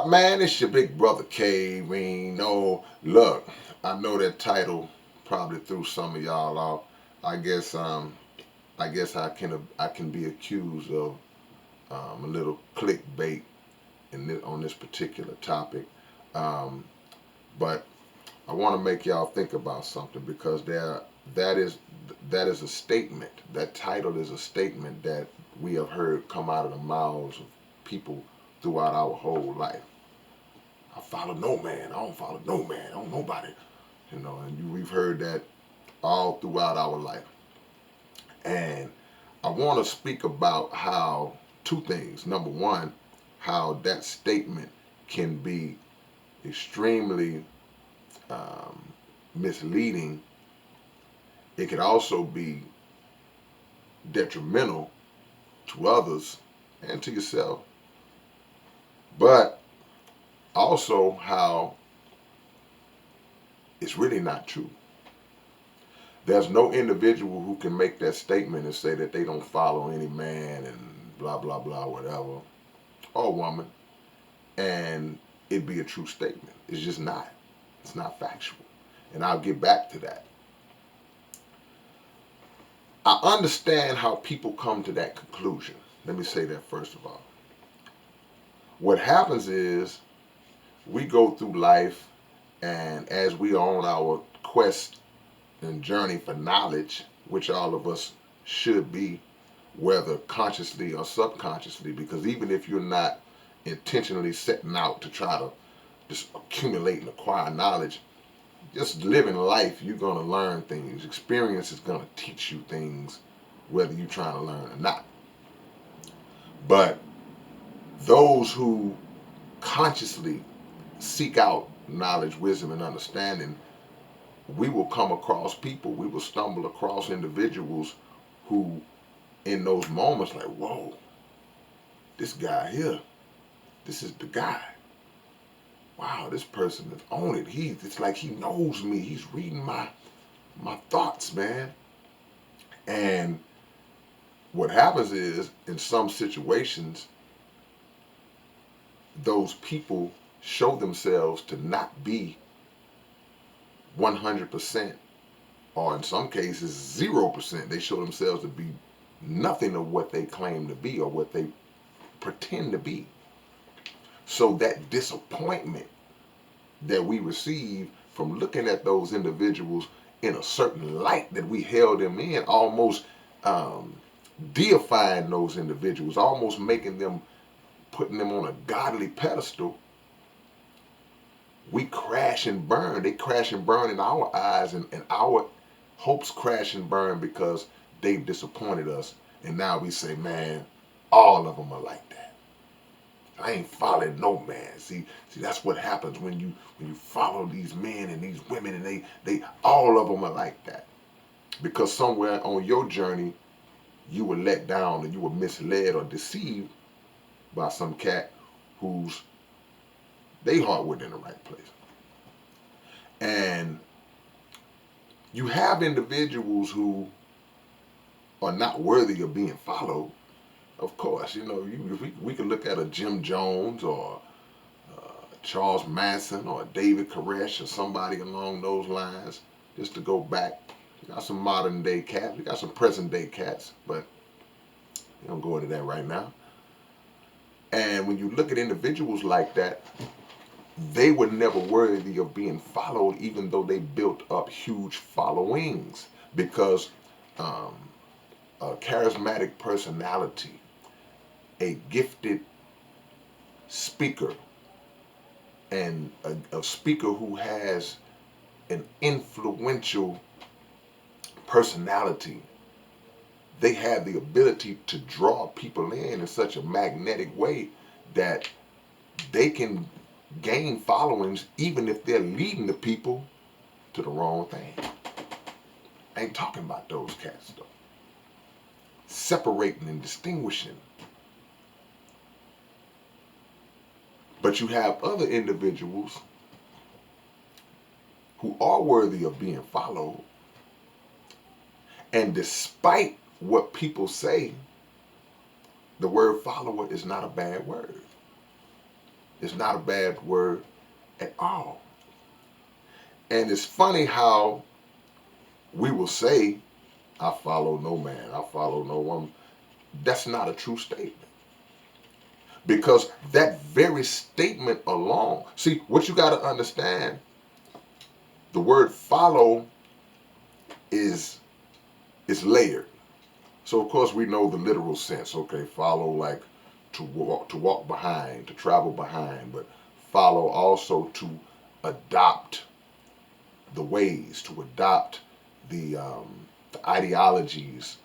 up, man? It's your big brother K-Rino. Look, I know that title probably threw some of y'all off. I guess I can be accused of a little clickbait on this particular topic, um, but I want to make y'all think about something because that is that is a statement. That title is a statement that we have heard come out of the mouths of people throughout our whole life. I follow no man. I don't follow no man. I don't nobody. We've heard that all throughout our life. And I want to speak about how two things. Number one, how that statement can be extremely um, misleading. It could also be detrimental to others and to yourself. But also how it's really not true. There's no individual who can make that statement and say that they don't follow any man and blah, blah, blah, whatever, or woman, and it be a true statement. It's just not. It's not factual. And I'll get back to that. I understand how people come to that conclusion. Let me say that first of all. What happens is we go through life, and as we are on our quest and journey for knowledge, which all of us should be, whether consciously or subconsciously, because even if you're not intentionally setting out to try to just accumulate and acquire knowledge, just living life, you're going to learn things. Experience is going to teach you things, whether you're trying to learn or not. But those who consciously seek out knowledge, wisdom, and understanding, we will come across people, we will stumble across individuals who, in those moments, like, whoa, this guy here, this is the guy. Wow, this person is on it. It's like he knows me. He's reading my thoughts, man. And what happens is, in some situations, those people show themselves to not be 100%, or in some cases 0%. They show themselves to be nothing of what they claim to be or what they pretend to be. So that disappointment that we receive from looking at those individuals in a certain light that we held them in, almost deifying those individuals, almost making them, putting them on a godly pedestal, we crash and burn. They crash and burn in our eyes, and our hopes crash and burn because they've disappointed us. And now we say, man, all of them are like that. I ain't following no man. See, that's what happens when you follow these men and these women, and they all of them are like that. Because somewhere on your journey, you were let down, and you were misled or deceived by some cat whose they heart wasn't in the right place. And you have individuals who are not worthy of being followed. Of course, we can look at a Jim Jones or Charles Manson or David Koresh or somebody along those lines, just to go back. We got some modern day cats. We got some present day cats, but we don't go into that right now. And when you look at individuals like that, they were never worthy of being followed, even though they built up huge followings, because um, a charismatic personality, a gifted speaker, and a speaker who has an influential personality, they have the ability to draw people in such a magnetic way that they can gain followings even if they're leading the people to the wrong thing. I ain't talking about those cats though. Separating and distinguishing. But you have other individuals who are worthy of being followed, and despite what people say, the word follower is not a bad word. It's not a bad word at all. And it's funny how we will say, I follow no man, I follow no woman. That's not a true statement. Because that very statement alone, see, what you got to understand, the word follow is layered. So of course we know the literal sense. Okay, follow like to walk behind, to travel behind, but follow also to adopt the ways, to adopt the ideologies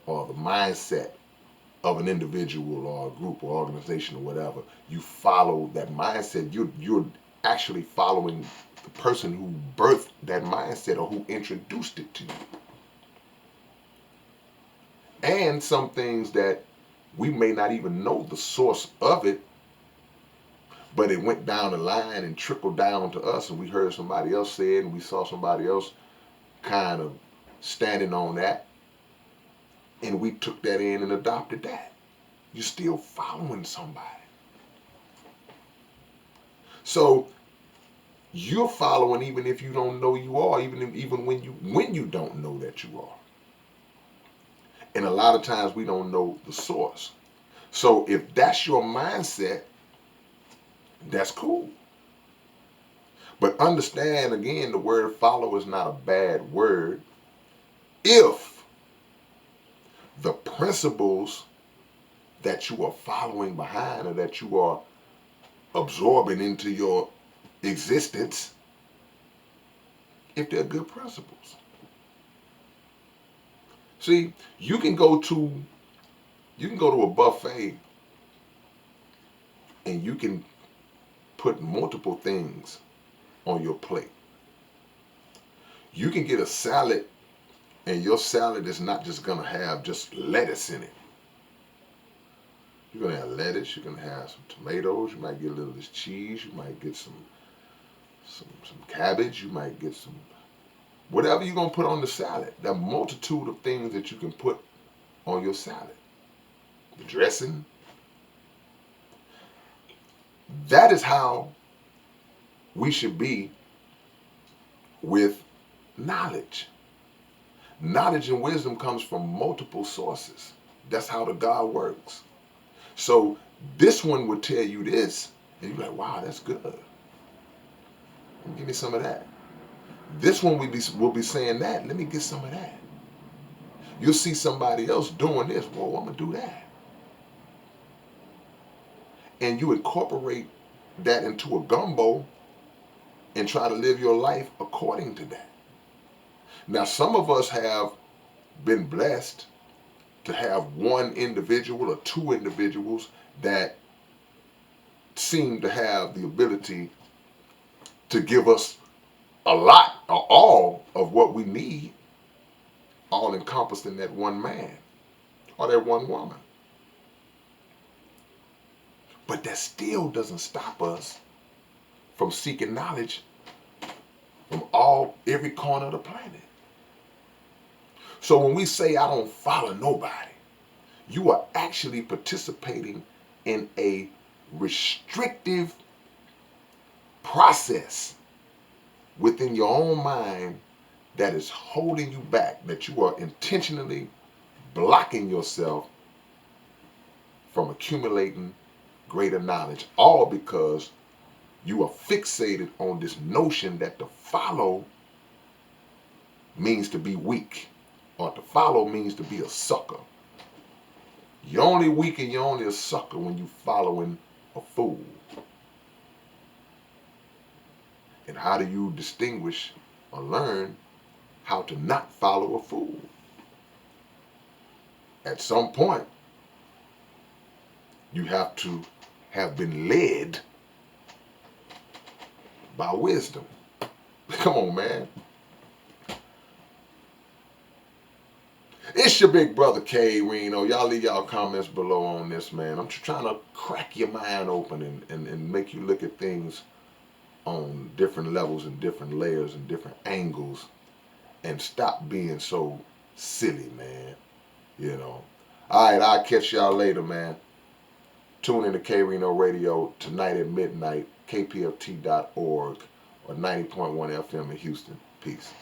or the mindset of an individual or a group or organization or whatever. You follow that mindset. You're actually following the person who birthed that mindset or who introduced it to you. And some things that we may not even know the source of it, but it went down the line and trickled down to us, and we heard somebody else say it, and we saw somebody else kind of standing on that, and we took that in and adopted that. You're still following somebody. So you're following even if you don't know you are, even when you don't know that you are. And a lot of times we don't know the source. So if that's your mindset, that's cool. But understand again, the word follow is not a bad word if the principles that you are following behind or that you are absorbing into your existence, if they're good principles. See, you can go to a buffet and you can put multiple things on your plate. You can get a salad and your salad is not just going to have just lettuce in it. You're going to have lettuce, you're going to have some tomatoes, you might get a little of this cheese, you might get some cabbage, you might get some whatever you're going to put on the salad. There are a multitude of things that you can put on your salad. The dressing. That is how we should be with knowledge. Knowledge and wisdom comes from multiple sources. That's how the God works. So this one would tell you this, and you're like, wow, that's good. Give me some of that. This one will be saying that. Let me get some of that. You'll see somebody else doing this. Whoa, I'm going to do that. And you incorporate that into a gumbo and try to live your life according to that. Now, some of us have been blessed to have one individual or two individuals that seem to have the ability to give us a lot or all of what we need, all encompassed in that one man or that one woman. But that still doesn't stop us from seeking knowledge from every corner of the planet. So when we say I don't follow nobody, you are actually participating in a restrictive process within your own mind that is holding you back, that you are intentionally blocking yourself from accumulating greater knowledge, all because you are fixated on this notion that to follow means to be weak, or to follow means to be a sucker. You're only weak and you're only a sucker when you're following a fool. And how do you distinguish or learn how to not follow a fool? At some point, you have to have been led by wisdom. Come on, man. It's your big brother K-Rino. Y'all leave y'all comments below on this, man. I'm just trying to crack your mind open and make you look at things on different levels and different layers and different angles and stop being so silly, man. You know. All right, I'll catch y'all later, man. Tune in to K-Rino Radio tonight at midnight, kpft.org, or 90.1 FM in Houston. Peace.